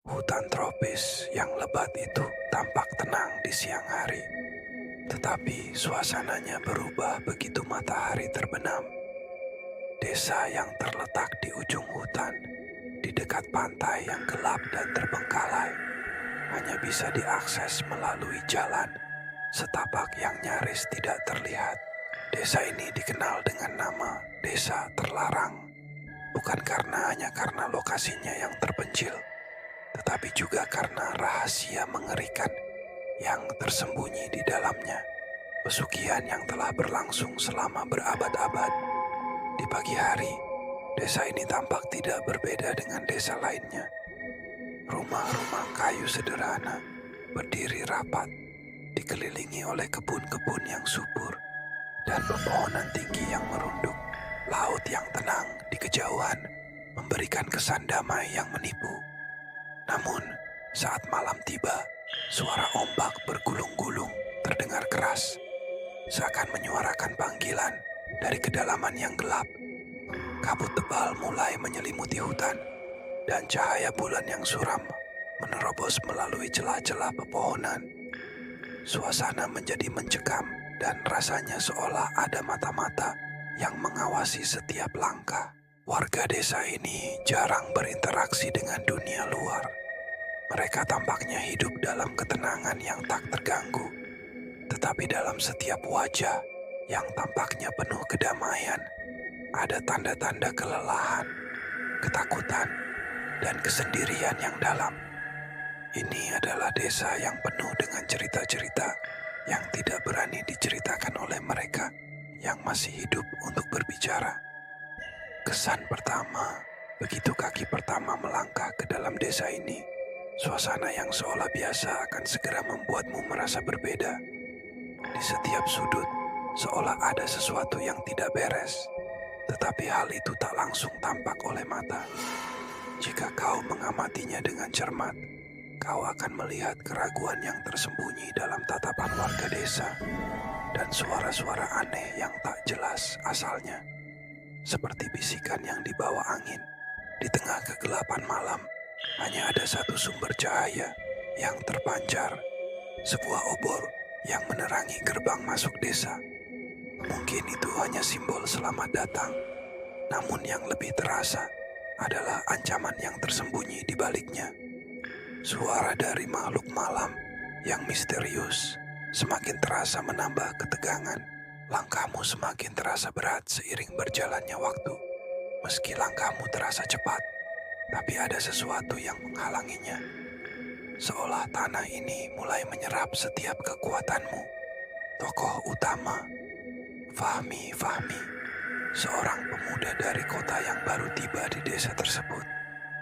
Hutan tropis yang lebat itu tampak tenang di siang hari, tetapi suasananya berubah begitu matahari terbenam. Desa yang terletak di ujung hutan, di dekat pantai yang gelap dan terbengkalai, hanya bisa diakses melalui jalan setapak yang nyaris tidak terlihat. Desa ini dikenal dengan nama Desa Terlarang, bukan hanya karena lokasinya yang terpencil, tetapi juga karena rahasia mengerikan yang tersembunyi di dalamnya. Pesugihan yang telah berlangsung selama berabad-abad. Di pagi hari, desa ini tampak tidak berbeda dengan desa lainnya. Rumah-rumah kayu sederhana berdiri rapat, dikelilingi oleh kebun-kebun yang subur dan pepohonan tinggi yang merunduk. Laut yang tenang di kejauhan memberikan kesan damai yang menipu. Namun, saat malam tiba, suara ombak bergulung-gulung terdengar keras, seakan menyuarakan panggilan dari kedalaman yang gelap. Kabut tebal mulai menyelimuti hutan, dan cahaya bulan yang suram menerobos melalui celah-celah pepohonan. Suasana menjadi mencekam, dan rasanya seolah ada mata-mata yang mengawasi setiap langkah. Warga desa ini jarang berinteraksi dengan dunia luar. Mereka tampaknya hidup dalam ketenangan yang tak terganggu. Tetapi dalam setiap wajah yang tampaknya penuh kedamaian, ada tanda-tanda kelelahan, ketakutan, dan kesendirian yang dalam. Ini adalah desa yang penuh dengan cerita-cerita yang tidak berani diceritakan oleh mereka yang masih hidup untuk berbicara. Kesan pertama, begitu kaki pertama melangkah ke dalam desa ini, suasana yang seolah biasa akan segera membuatmu merasa berbeda. Di setiap sudut, seolah ada sesuatu yang tidak beres. Tetapi hal itu tak langsung tampak oleh mata. Jika kau mengamatinya dengan cermat, kau akan melihat keraguan yang tersembunyi dalam tatapan warga desa dan suara-suara aneh yang tak jelas asalnya. Seperti bisikan yang dibawa angin. Di tengah kegelapan malam, hanya ada satu sumber cahaya yang terpancar. Sebuah obor yang menerangi gerbang masuk desa. Mungkin itu hanya simbol selamat datang. Namun yang lebih terasa adalah ancaman yang tersembunyi di baliknya. Suara dari makhluk malam yang misterius semakin terasa menambah ketegangan. Langkahmu semakin terasa berat seiring berjalannya waktu. Meski langkahmu terasa cepat, tapi ada sesuatu yang menghalanginya. Seolah tanah ini mulai menyerap setiap kekuatanmu. Tokoh utama, Fahmi, seorang pemuda dari kota yang baru tiba di desa tersebut,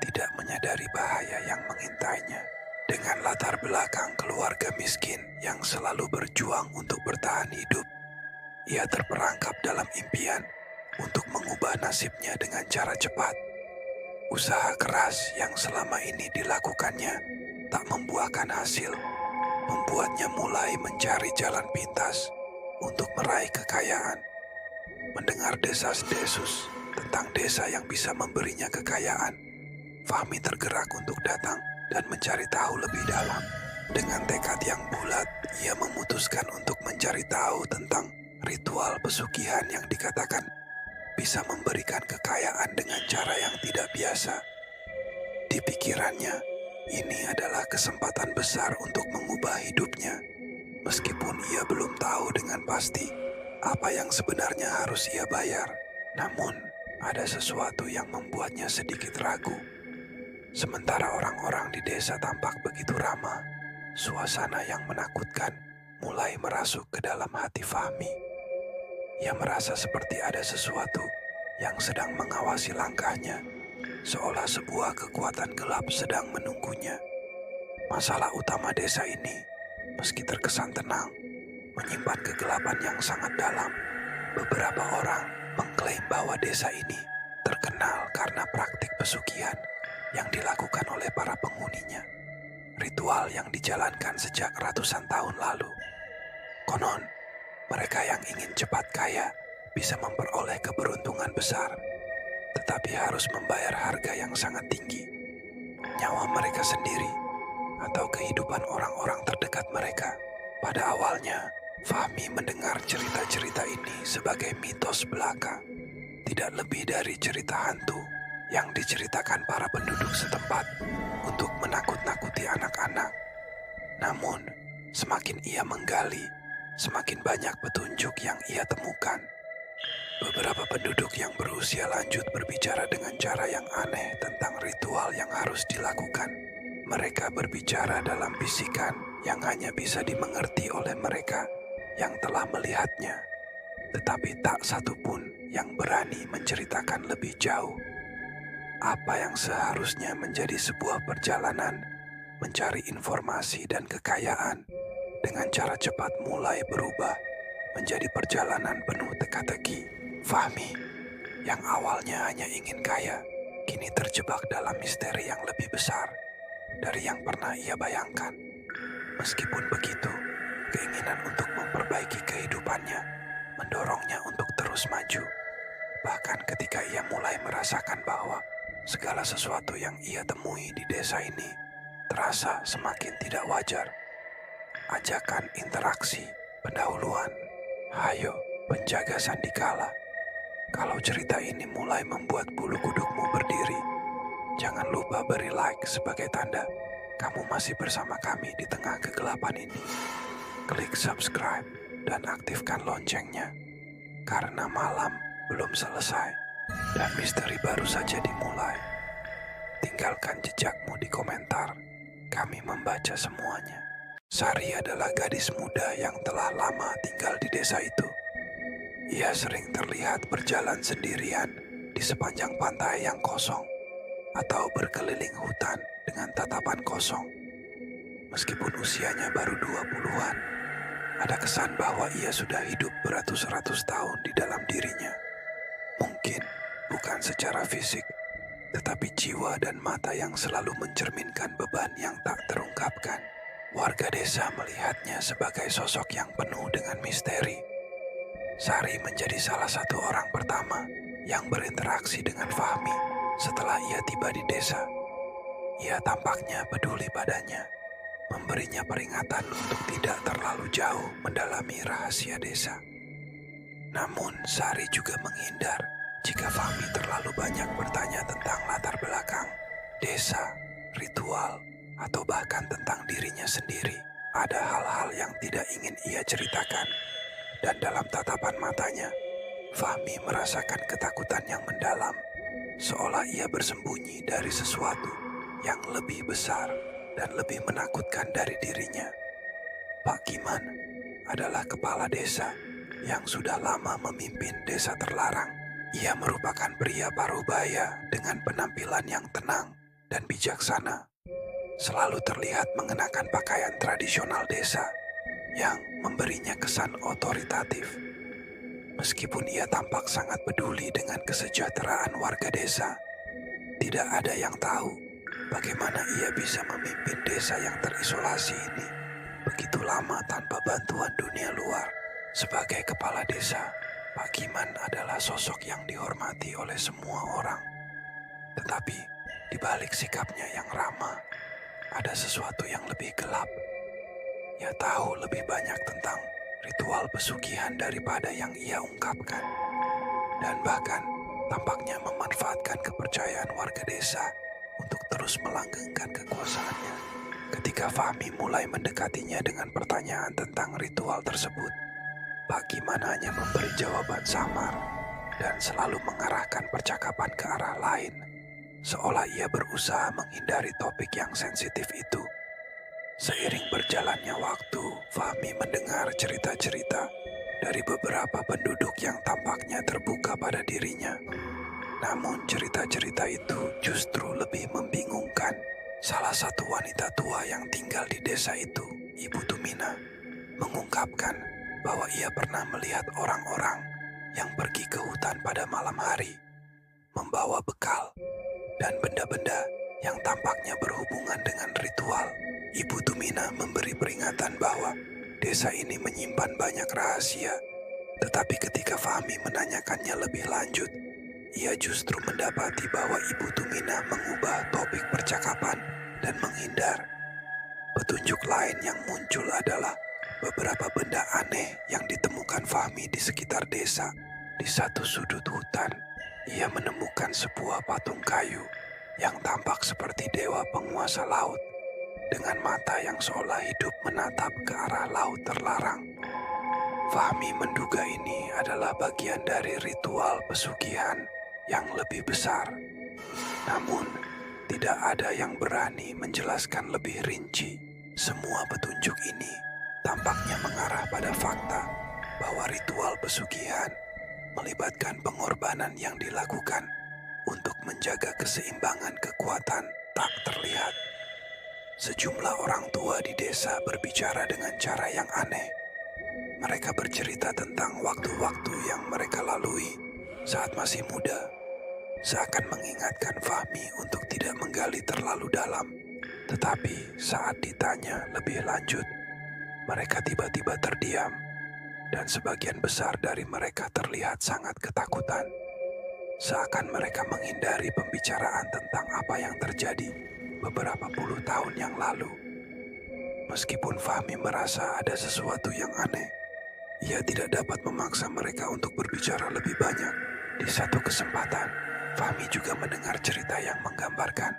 tidak menyadari bahaya yang mengintainya. Dengan latar belakang keluarga miskin yang selalu berjuang untuk bertahan hidup, ia terperangkap dalam impian untuk mengubah nasibnya dengan cara cepat. Usaha keras yang selama ini dilakukannya tak membuahkan hasil, membuatnya mulai mencari jalan pintas untuk meraih kekayaan. Mendengar desas-desus tentang desa yang bisa memberinya kekayaan, Fahmi tergerak untuk datang dan mencari tahu lebih dalam. Dengan tekad yang bulat, ia memutuskan untuk mencari tahu tentang ritual pesugihan yang dikatakan bisa memberikan kekayaan dengan cara yang tidak biasa. Di pikirannya, ini adalah kesempatan besar untuk mengubah hidupnya. Meskipun ia belum tahu dengan pasti apa yang sebenarnya harus ia bayar, namun ada sesuatu yang membuatnya sedikit ragu. Sementara orang-orang di desa tampak begitu ramah, suasana yang menakutkan mulai merasuk ke dalam hati Fahmi. Ia merasa seperti ada sesuatu yang sedang mengawasi langkahnya, seolah sebuah kekuatan gelap sedang menunggunya. Masalah utama desa ini, meski terkesan tenang, menyimpan kegelapan yang sangat dalam. Beberapa orang mengklaim bahwa desa ini terkenal karena praktik pesugihan yang dilakukan oleh para penghuninya. Ritual yang dijalankan sejak ratusan tahun lalu. Konon, mereka yang ingin cepat kaya bisa memperoleh keberuntungan besar, tetapi harus membayar harga yang sangat tinggi. nyawa mereka sendiri, atau kehidupan orang-orang terdekat mereka. Pada awalnya, Fahmi mendengar cerita-cerita ini sebagai mitos belaka, tidak lebih dari cerita hantu yang diceritakan para penduduk setempat untuk menakut-nakuti anak-anak. Namun, semakin ia menggali, semakin banyak petunjuk yang ia temukan. Beberapa penduduk yang berusia lanjut berbicara dengan cara yang aneh tentang ritual yang harus dilakukan. Mereka berbicara dalam bisikan yang hanya bisa dimengerti oleh mereka yang telah melihatnya. Tetapi tak satu pun yang berani menceritakan lebih jauh. Apa yang seharusnya menjadi sebuah perjalanan mencari informasi dan kekayaan dengan cara cepat mulai berubah menjadi perjalanan penuh teka-teki. Fahmi, yang awalnya hanya ingin kaya, kini terjebak dalam misteri yang lebih besar dari yang pernah ia bayangkan. Meskipun begitu, keinginan untuk memperbaiki kehidupannya mendorongnya untuk terus maju. Bahkan ketika ia mulai merasakan bahwa segala sesuatu yang ia temui di desa ini terasa semakin tidak wajar. Ajakan interaksi, pendahuluan, hayo penjaga sandikala. Kalau cerita ini mulai membuat bulu kudukmu berdiri, jangan lupa beri like sebagai tanda kamu masih bersama kami di tengah kegelapan ini. Klik subscribe dan aktifkan loncengnya, karena malam belum selesai dan misteri baru saja dimulai. Tinggalkan jejakmu di komentar, kami membaca semuanya. Sari adalah gadis muda yang telah lama tinggal di desa itu. Ia sering terlihat berjalan sendirian di sepanjang pantai yang kosong atau berkeliling hutan dengan tatapan kosong. Meskipun usianya baru 20-an, ada kesan bahwa ia sudah hidup beratus-ratus tahun di dalam dirinya. Mungkin bukan secara fisik, tetapi jiwa dan mata yang selalu mencerminkan beban yang tak terungkapkan. Warga desa melihatnya sebagai sosok yang penuh dengan misteri. Sari menjadi salah satu orang pertama yang berinteraksi dengan Fahmi setelah ia tiba di desa. Ia tampaknya peduli padanya, memberinya peringatan untuk tidak terlalu jauh mendalami rahasia desa. Namun Sari juga menghindar jika Fahmi terlalu banyak bertanya tentang latar belakang, desa, ritual, atau bahkan tentang dirinya sendiri. Ada hal-hal yang tidak ingin ia ceritakan. Dan dalam tatapan matanya, Fahmi merasakan ketakutan yang mendalam, seolah ia bersembunyi dari sesuatu yang lebih besar dan lebih menakutkan dari dirinya. Pak Giman adalah kepala desa yang sudah lama memimpin desa terlarang. Ia merupakan pria parubaya dengan penampilan yang tenang dan bijaksana. Selalu terlihat mengenakan pakaian tradisional desa yang memberinya kesan otoritatif. Meskipun ia tampak sangat peduli dengan kesejahteraan warga desa, tidak ada yang tahu bagaimana ia bisa memimpin desa yang terisolasi ini begitu lama tanpa bantuan dunia luar. Sebagai kepala desa, Pak Giman adalah sosok yang dihormati oleh semua orang. Tetapi di balik sikapnya yang ramah, ada sesuatu yang lebih gelap. Ia tahu lebih banyak tentang ritual pesugihan daripada yang ia ungkapkan. Dan bahkan tampaknya memanfaatkan kepercayaan warga desa untuk terus melanggengkan kekuasaannya. Ketika Fahmi mulai mendekatinya dengan pertanyaan tentang ritual tersebut, Pak Giman hanya memberi jawaban samar dan selalu mengarahkan percakapan ke arah lain, seolah ia berusaha menghindari topik yang sensitif itu. Seiring berjalannya waktu, Fahmi mendengar cerita-cerita dari beberapa penduduk yang tampaknya terbuka pada dirinya. Namun cerita-cerita itu justru lebih membingungkan. Salah satu wanita tua yang tinggal di desa itu, Ibu Tumina, mengungkapkan bahwa ia pernah melihat orang-orang yang pergi ke hutan pada malam hari, membawa bekal dan benda-benda yang tampaknya berhubungan dengan ritual. Ibu Tumina memberi peringatan bahwa desa ini menyimpan banyak rahasia. Tetapi ketika Fahmi menanyakannya lebih lanjut, ia justru mendapati bahwa Ibu Tumina mengubah topik percakapan dan menghindar. Petunjuk lain yang muncul adalah beberapa benda aneh yang ditemukan Fahmi di sekitar desa. Di satu sudut hutan, ia menemukan sebuah patung kayu yang tampak seperti dewa penguasa laut dengan mata yang seolah hidup menatap ke arah laut terlarang. Fahmi menduga ini adalah bagian dari ritual pesugihan yang lebih besar. Namun, tidak ada yang berani menjelaskan lebih rinci. Semua petunjuk ini tampaknya mengarah pada fakta bahwa ritual pesugihan melibatkan pengorbanan yang dilakukan untuk menjaga keseimbangan kekuatan tak terlihat. Sejumlah orang tua di desa berbicara dengan cara yang aneh. Mereka bercerita tentang waktu-waktu yang mereka lalui saat masih muda, seakan mengingatkan Fahmi untuk tidak menggali terlalu dalam. Tetapi saat ditanya lebih lanjut, mereka tiba-tiba terdiam, dan sebagian besar dari mereka terlihat sangat ketakutan, seakan mereka menghindari pembicaraan tentang apa yang terjadi beberapa puluh tahun yang lalu. Meskipun Fahmi merasa ada sesuatu yang aneh, ia tidak dapat memaksa mereka untuk berbicara lebih banyak. Di satu kesempatan, Fahmi juga mendengar cerita yang menggambarkan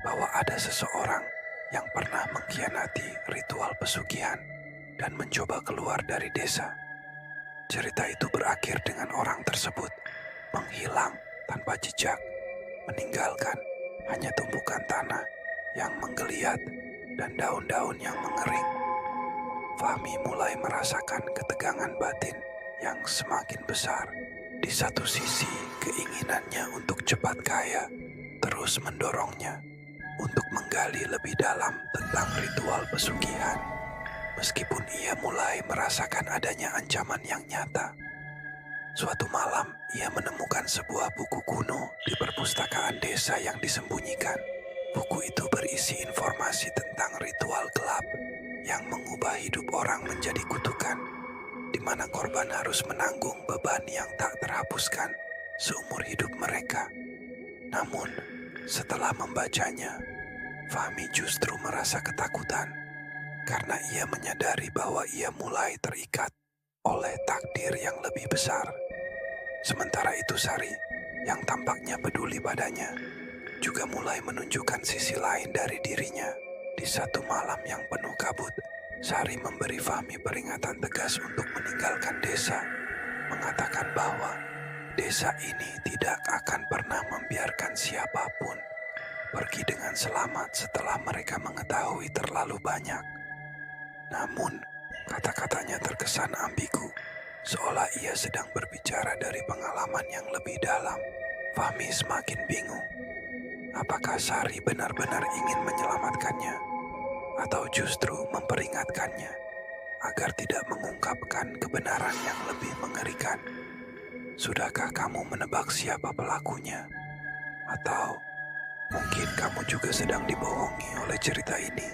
bahwa ada seseorang yang pernah mengkhianati ritual pesugihan dan mencoba keluar dari desa. Cerita itu berakhir dengan orang tersebut menghilang tanpa jejak, meninggalkan hanya tumpukan tanah yang menggeliat dan daun-daun yang mengering. Fahmi mulai merasakan ketegangan batin yang semakin besar. Di satu sisi, keinginannya untuk cepat kaya terus mendorongnya untuk menggali lebih dalam tentang ritual pesugihan. Meskipun ia mulai merasakan adanya ancaman yang nyata. Suatu malam, ia menemukan sebuah buku kuno di perpustakaan desa yang disembunyikan. Buku itu berisi informasi tentang ritual gelap yang mengubah hidup orang menjadi kutukan, di mana korban harus menanggung beban yang tak terhapuskan seumur hidup mereka. Namun, setelah membacanya, Fahmi justru merasa ketakutan karena ia menyadari bahwa ia mulai terikat oleh takdir yang lebih besar. Sementara itu Sari, yang tampaknya peduli padanya, juga mulai menunjukkan sisi lain dari dirinya. Di satu malam yang penuh kabut, Sari memberi Fahmi peringatan tegas untuk meninggalkan desa, mengatakan bahwa desa ini tidak akan pernah membiarkan siapapun pergi dengan selamat setelah mereka mengetahui terlalu banyak. Namun, kata-katanya terkesan ambigu, seolah ia sedang berbicara dari pengalaman yang lebih dalam. Fahmi semakin bingung. Apakah Sari benar-benar ingin menyelamatkannya, atau justru memperingatkannya agar tidak mengungkapkan kebenaran yang lebih mengerikan? Sudahkah kamu menebak siapa pelakunya? Atau mungkin kamu juga sedang dibohongi oleh cerita ini?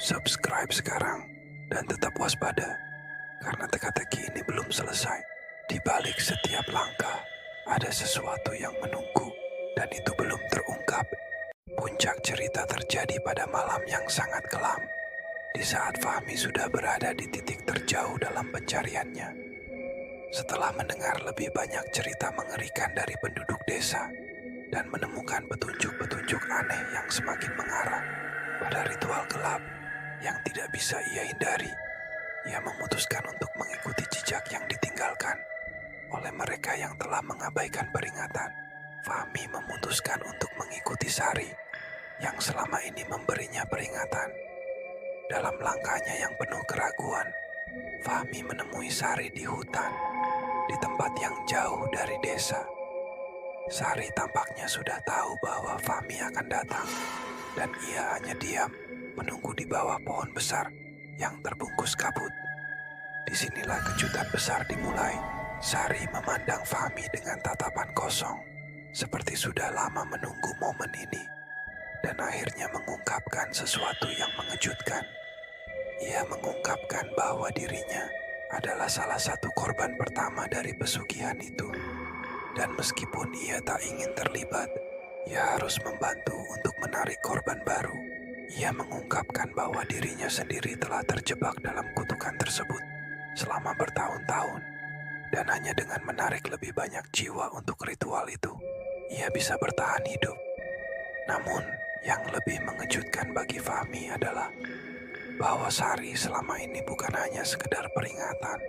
Subscribe sekarang dan tetap waspada, karena teka-teki ini belum selesai. Di balik setiap langkah, ada sesuatu yang menunggu, dan itu belum terungkap. Puncak cerita terjadi pada malam yang sangat kelam, di saat Fahmi sudah berada di titik terjauh dalam pencariannya. Setelah mendengar lebih banyak cerita mengerikan dari penduduk desa, dan menemukan petunjuk-petunjuk aneh yang semakin mengarah pada ritual gelap yang tidak bisa ia hindari, ia memutuskan untuk mengikuti jejak yang ditinggalkan oleh mereka yang telah mengabaikan peringatan. Fahmi memutuskan untuk mengikuti Sari yang selama ini memberinya peringatan. Dalam langkahnya yang penuh keraguan, Fahmi menemui Sari di hutan, di tempat yang jauh dari desa. Sari tampaknya sudah tahu bahwa Fahmi akan datang, dan ia hanya diam menunggu di bawah pohon besar yang terbungkus kabut. Disinilah kejutan besar dimulai. Sari memandang Fahmi dengan tatapan kosong, seperti sudah lama menunggu momen ini, dan akhirnya mengungkapkan sesuatu yang mengejutkan. Ia mengungkapkan bahwa dirinya adalah salah satu korban pertama dari pesugihan itu. Dan meskipun ia tak ingin terlibat, ia harus membantu untuk menarik korban baru. Ia mengungkapkan bahwa dirinya sendiri telah terjebak dalam kutukan tersebut selama bertahun-tahun. Dan hanya dengan menarik lebih banyak jiwa untuk ritual itu, ia bisa bertahan hidup. Namun, yang lebih mengejutkan bagi Fahmi adalah bahwa Sari selama ini bukan hanya sekedar peringatan.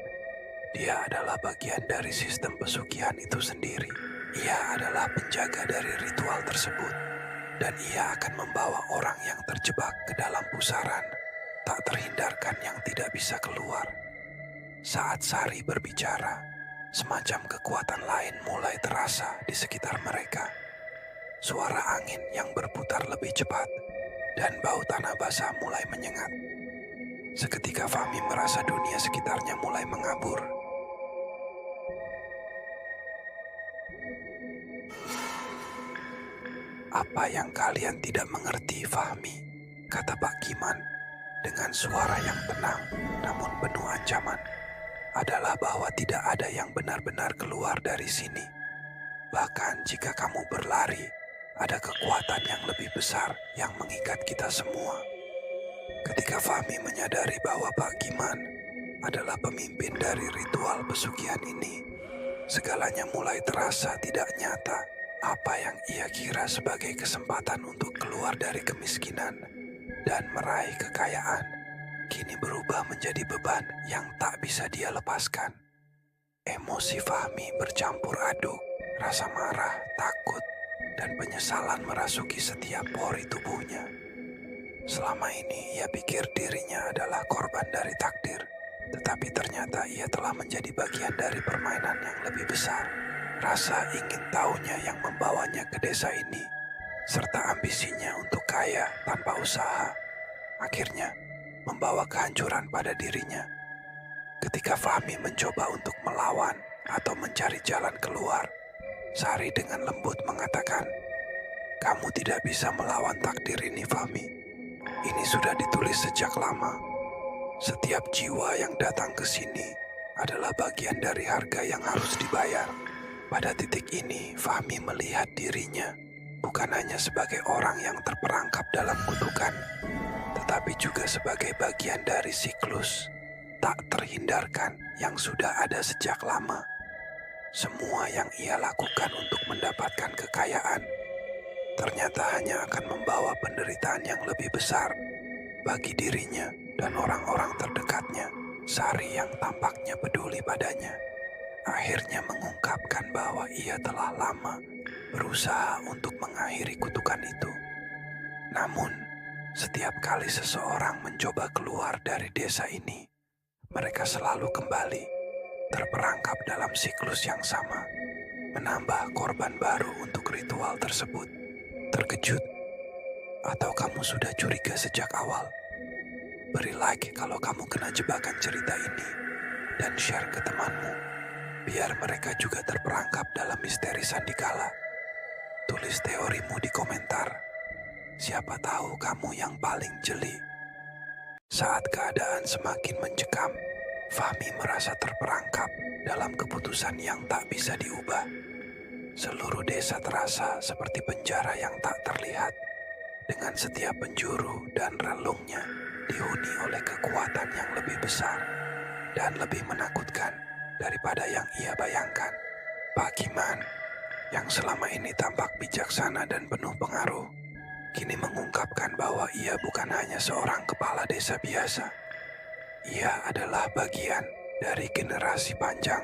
Dia adalah bagian dari sistem pesugihan itu sendiri. Ia adalah penjaga dari ritual tersebut. Dan ia akan membawa orang yang terjebak ke dalam pusaran, tak terhindarkan yang tidak bisa keluar. Saat Sari berbicara, semacam kekuatan lain mulai terasa di sekitar mereka. Suara angin yang berputar lebih cepat, dan bau tanah basah mulai menyengat. Seketika Fahmi merasa dunia sekitarnya mulai mengabur. "Apa yang kalian tidak mengerti, Fahmi?" kata Pak Giman dengan suara yang tenang namun penuh ancaman, "adalah bahwa tidak ada yang benar-benar keluar dari sini. Bahkan jika kamu berlari, ada kekuatan yang lebih besar yang mengikat kita semua." Ketika Fahmi menyadari bahwa Pak Giman adalah pemimpin dari ritual pesugihan ini, segalanya mulai terasa tidak nyata. Apa yang ia kira sebagai kesempatan untuk keluar dari kemiskinan dan meraih kekayaan, kini berubah menjadi beban yang tak bisa dia lepaskan. Emosi Fahmi bercampur aduk, rasa marah, takut, dan penyesalan merasuki setiap pori tubuhnya. Selama ini ia pikir dirinya adalah korban dari takdir, tetapi ternyata ia telah menjadi bagian dari permainan yang lebih besar. Rasa ingin tahunya yang membawanya ke desa ini, serta ambisinya untuk kaya tanpa usaha, akhirnya membawa kehancuran pada dirinya. Ketika Fahmi mencoba untuk melawan atau mencari jalan keluar, Sari dengan lembut mengatakan, "Kamu tidak bisa melawan takdir ini, Fahmi. Ini sudah ditulis sejak lama. Setiap jiwa yang datang ke sini adalah bagian dari harga yang harus dibayar." Pada titik ini, Fahmi melihat dirinya bukan hanya sebagai orang yang terperangkap dalam kutukan, tetapi juga sebagai bagian dari siklus tak terhindarkan yang sudah ada sejak lama. Semua yang ia lakukan untuk mendapatkan kekayaan ternyata hanya akan membawa penderitaan yang lebih besar bagi dirinya dan orang-orang terdekatnya. Sari yang tampaknya peduli padanya akhirnya mengungkapkan bahwa ia telah lama berusaha untuk mengakhiri kutukan itu. Namun, setiap kali seseorang mencoba keluar dari desa ini, mereka selalu kembali terperangkap dalam siklus yang sama, menambah korban baru untuk ritual tersebut. Terkejut? Atau kamu sudah curiga sejak awal? Beri like kalau kamu kena jebakan cerita ini, dan share ke temanmu, biar mereka juga terperangkap dalam misteri Sandikala. Tulis teorimu di komentar. Siapa tahu kamu yang paling jeli. Saat keadaan semakin mencekam, Fahmi merasa terperangkap dalam keputusan yang tak bisa diubah. Seluruh desa terasa seperti penjara yang tak terlihat, dengan setiap penjuru dan relungnya dihuni oleh kekuatan yang lebih besar dan lebih menakutkan daripada yang ia bayangkan. Pak Giman, yang selama ini tampak bijaksana dan penuh pengaruh, kini mengungkapkan bahwa ia bukan hanya seorang kepala desa biasa. Ia adalah bagian dari generasi panjang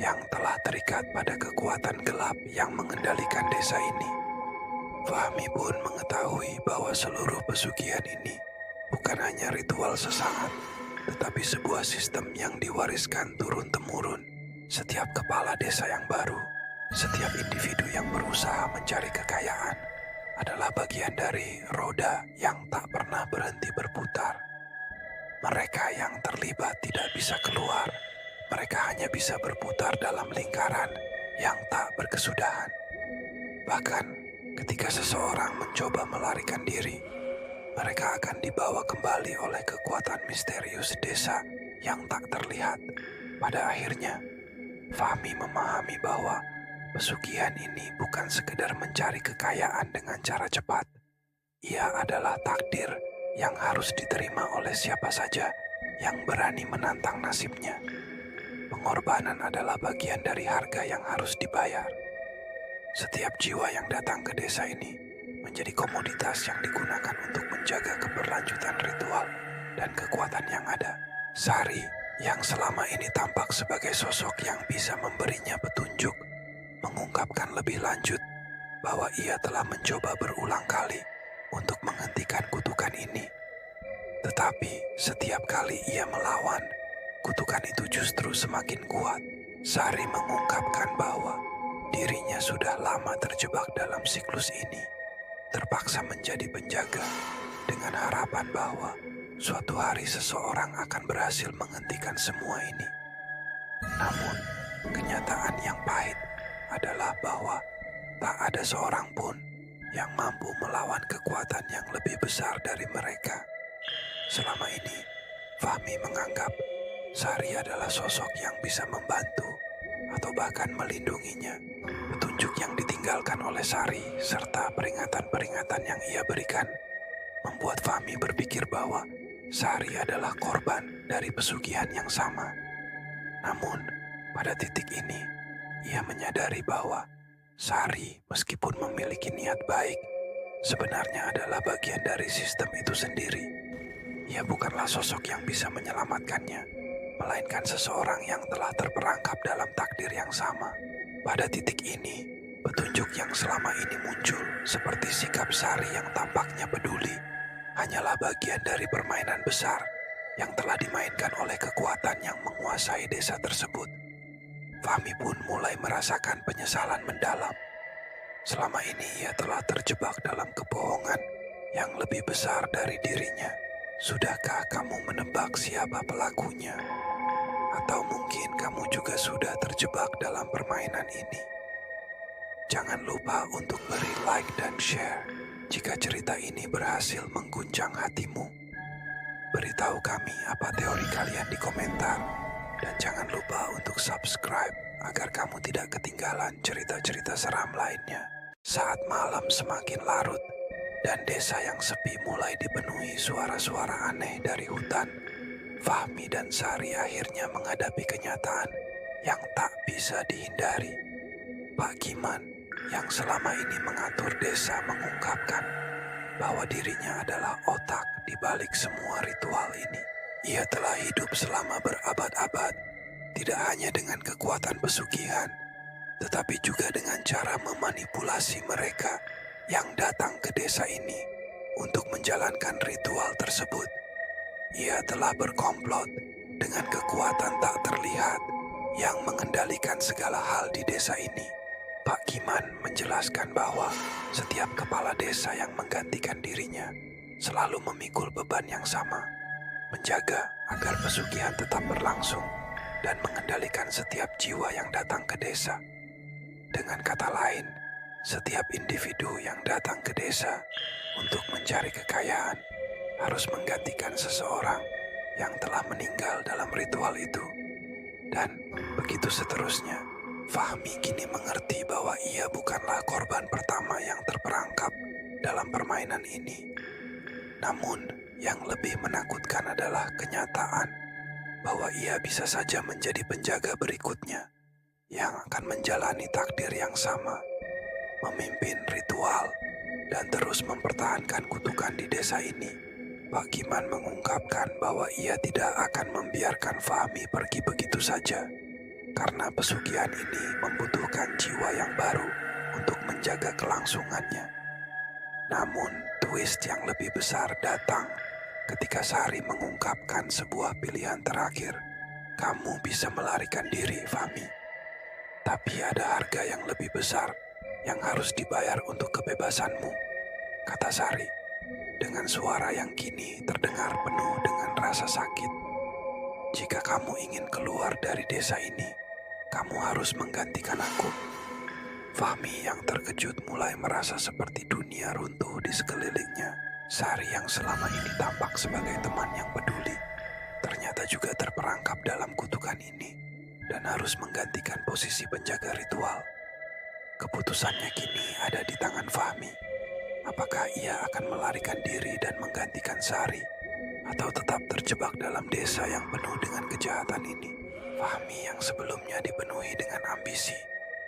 yang telah terikat pada kekuatan gelap yang mengendalikan desa ini. Fahmi pun mengetahui bahwa seluruh pesugihan ini bukan hanya ritual sesaat, tetapi sebuah sistem yang diwariskan turun-temurun. Setiap kepala desa yang baru, setiap individu yang berusaha mencari kekayaan adalah bagian dari roda yang tak pernah berhenti berputar. Mereka yang terlibat tidak bisa keluar. Mereka hanya bisa berputar dalam lingkaran yang tak berkesudahan. Bahkan ketika seseorang mencoba melarikan diri, mereka akan dibawa kembali oleh kekuatan misterius desa yang tak terlihat. Pada akhirnya, Fahmi memahami bahwa Pesugihan ini bukan sekedar mencari kekayaan dengan cara cepat. Ia adalah takdir yang harus diterima oleh siapa saja yang berani menantang nasibnya. Pengorbanan adalah bagian dari harga yang harus dibayar. Setiap jiwa yang datang ke desa ini menjadi komoditas yang digunakan untuk menjaga keberlanjutan ritual dan kekuatan yang ada. Sari, yang selama ini tampak sebagai sosok yang bisa memberinya petunjuk, mengungkapkan lebih lanjut bahwa ia telah mencoba berulang kali untuk menghentikan kutukan ini. Tetapi setiap kali ia melawan, kutukan itu justru semakin kuat. Sari mengungkapkan bahwa dirinya sudah lama terjebak dalam siklus ini, terpaksa menjadi penjaga dengan harapan bahwa suatu hari seseorang akan berhasil menghentikan semua ini. Namun, kenyataan yang pahit adalah bahwa tak ada seorang pun yang mampu melawan kekuatan yang lebih besar dari mereka. Selama ini, Fahmi menganggap Sari adalah sosok yang bisa membantu atau bahkan melindunginya. Petunjuk yang ditinggalkan oleh Sari serta peringatan-peringatan yang ia berikan membuat Fahmi berpikir bahwa Sari adalah korban dari pesugihan yang sama. Namun, pada titik ini, ia menyadari bahwa Sari meskipun memiliki niat baik, sebenarnya adalah bagian dari sistem itu sendiri. Ia bukanlah sosok yang bisa menyelamatkannya, melainkan seseorang yang telah terperangkap dalam takdir yang sama. Pada titik ini, petunjuk yang selama ini muncul seperti sikap Sari yang tampaknya peduli hanyalah bagian dari permainan besar yang telah dimainkan oleh kekuatan yang menguasai desa tersebut. Fahmi pun mulai merasakan penyesalan mendalam. Selama ini ia telah terjebak dalam kebohongan yang lebih besar dari dirinya. Sudahkah kamu menebak siapa pelakunya? Atau mungkin kamu juga sudah terjebak dalam permainan ini? Jangan lupa untuk beri like dan share jika cerita ini berhasil mengguncang hatimu. Beritahu kami apa teori kalian di komentar. Dan jangan lupa untuk subscribe agar kamu tidak ketinggalan cerita-cerita seram lainnya. Saat malam semakin larut dan desa yang sepi mulai dipenuhi suara-suara aneh dari hutan, Fahmi dan Sari akhirnya menghadapi kenyataan yang tak bisa dihindari. Pak Giman yang selama ini mengatur desa mengungkapkan bahwa dirinya adalah otak di balik semua ritual ini. Ia telah hidup selama berabad-abad, tidak hanya dengan kekuatan pesugihan, tetapi juga dengan cara memanipulasi mereka yang datang ke desa ini untuk menjalankan ritual tersebut. Ia telah berkomplot dengan kekuatan tak terlihat yang mengendalikan segala hal di desa ini. Pak Giman menjelaskan bahwa setiap kepala desa yang menggantikan dirinya selalu memikul beban yang sama, menjaga agar pesugihan tetap berlangsung dan mengendalikan setiap jiwa yang datang ke desa. Dengan kata lain, setiap individu yang datang ke desa untuk mencari kekayaan harus menggantikan seseorang yang telah meninggal dalam ritual itu. Dan begitu seterusnya. Fahmi kini mengerti bahwa ia bukanlah korban pertama yang terperangkap dalam permainan ini. Namun, yang lebih menakutkan adalah kenyataan bahwa ia bisa saja menjadi penjaga berikutnya yang akan menjalani takdir yang sama, memimpin ritual, dan terus mempertahankan kutukan di desa ini. Pak Giman mengungkapkan bahwa ia tidak akan membiarkan Fahmi pergi begitu saja, karena pesugihan ini membutuhkan jiwa yang baru untuk menjaga kelangsungannya. Namun, twist yang lebih besar datang ketika Sari mengungkapkan sebuah pilihan terakhir. Kamu bisa melarikan diri, Fahmi. Tapi ada harga yang lebih besar yang harus dibayar untuk kebebasanmu, kata Sari, dengan suara yang kini terdengar penuh dengan rasa sakit. Jika kamu ingin keluar dari desa ini, kamu harus menggantikan aku. Fahmi yang terkejut mulai merasa seperti dunia runtuh di sekelilingnya. Sari yang selama ini tampak sebagai teman yang peduli, ternyata juga terperangkap dalam kutukan ini dan harus menggantikan posisi penjaga ritual. Keputusannya kini ada di tangan Fahmi. Apakah ia akan melarikan diri dan menggantikan Sari, atau tetap terjebak dalam desa yang penuh dengan kejahatan ini? Fahmi yang sebelumnya dipenuhi dengan ambisi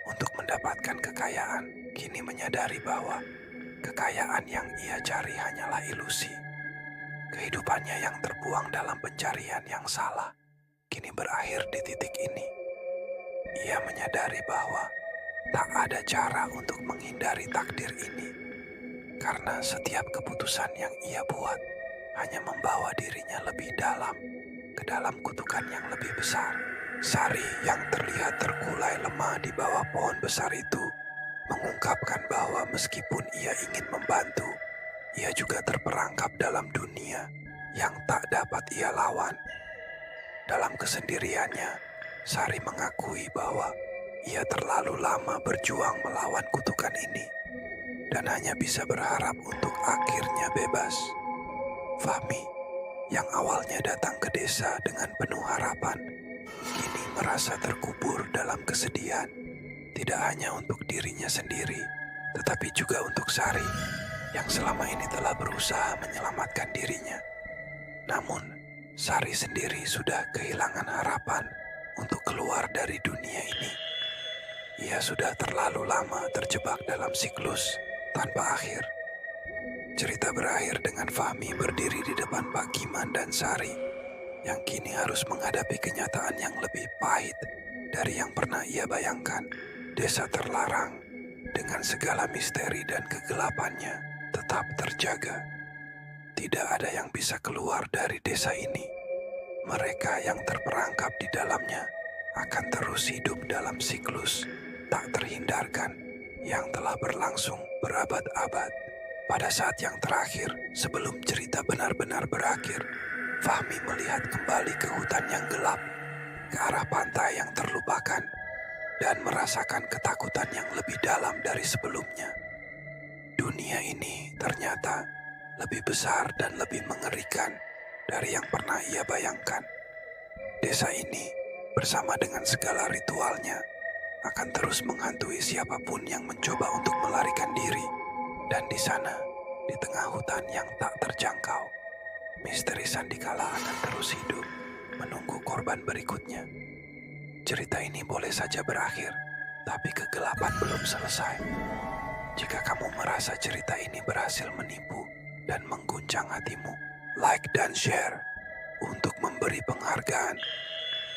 untuk mendapatkan kekayaan, kini menyadari bahwa kekayaan yang ia cari hanyalah ilusi. Kehidupannya yang terbuang dalam pencarian yang salah, kini berakhir di titik ini. Ia menyadari bahwa tak ada cara untuk menghindari takdir ini, karena setiap keputusan yang ia buat hanya membawa dirinya lebih dalam ke dalam kutukan yang lebih besar. Sari yang terlihat terkulai lemah di bawah pohon besar itu mengungkapkan bahwa meskipun ia ingin membantu, ia juga terperangkap dalam dunia yang tak dapat ia lawan. Dalam kesendiriannya, Sari mengakui bahwa ia terlalu lama berjuang melawan kutukan ini dan hanya bisa berharap untuk akhirnya bebas. Fahmi yang awalnya datang ke desa dengan penuh harapan, kini merasa terkubur dalam kesedihan, tidak hanya untuk dirinya sendiri, tetapi juga untuk Sari yang selama ini telah berusaha menyelamatkan dirinya. Namun, Sari sendiri sudah kehilangan harapan untuk keluar dari dunia ini. Ia sudah terlalu lama terjebak dalam siklus tanpa akhir. Cerita berakhir dengan Fahmi berdiri di depan Pak Giman dan Sari yang kini harus menghadapi kenyataan yang lebih pahit dari yang pernah ia bayangkan. Desa terlarang dengan segala misteri dan kegelapannya tetap terjaga. Tidak ada yang bisa keluar dari desa ini. Mereka yang terperangkap di dalamnya akan terus hidup dalam siklus tak terhindarkan yang telah berlangsung berabad-abad. Pada saat yang terakhir, sebelum cerita benar-benar berakhir, Fahmi melihat kembali ke hutan yang gelap, ke arah pantai yang terlupakan, dan merasakan ketakutan yang lebih dalam dari sebelumnya. Dunia ini ternyata lebih besar dan lebih mengerikan dari yang pernah ia bayangkan. Desa ini, bersama dengan segala ritualnya, akan terus menghantui siapapun yang mencoba untuk melarikan diri. Dan di sana, di tengah hutan yang tak terjangkau, misteri Sandikala akan terus hidup, menunggu korban berikutnya. Cerita ini boleh saja berakhir, tapi kegelapan belum selesai. Jika kamu merasa cerita ini berhasil menipu dan mengguncang hatimu, like dan share untuk memberi penghargaan.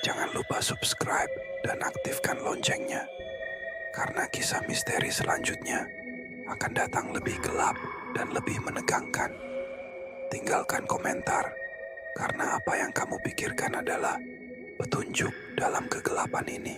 Jangan lupa subscribe dan aktifkan loncengnya, karena kisah misteri selanjutnya akan datang lebih gelap dan lebih menegangkan. Tinggalkan komentar, karena apa yang kamu pikirkan adalah petunjuk dalam kegelapan ini.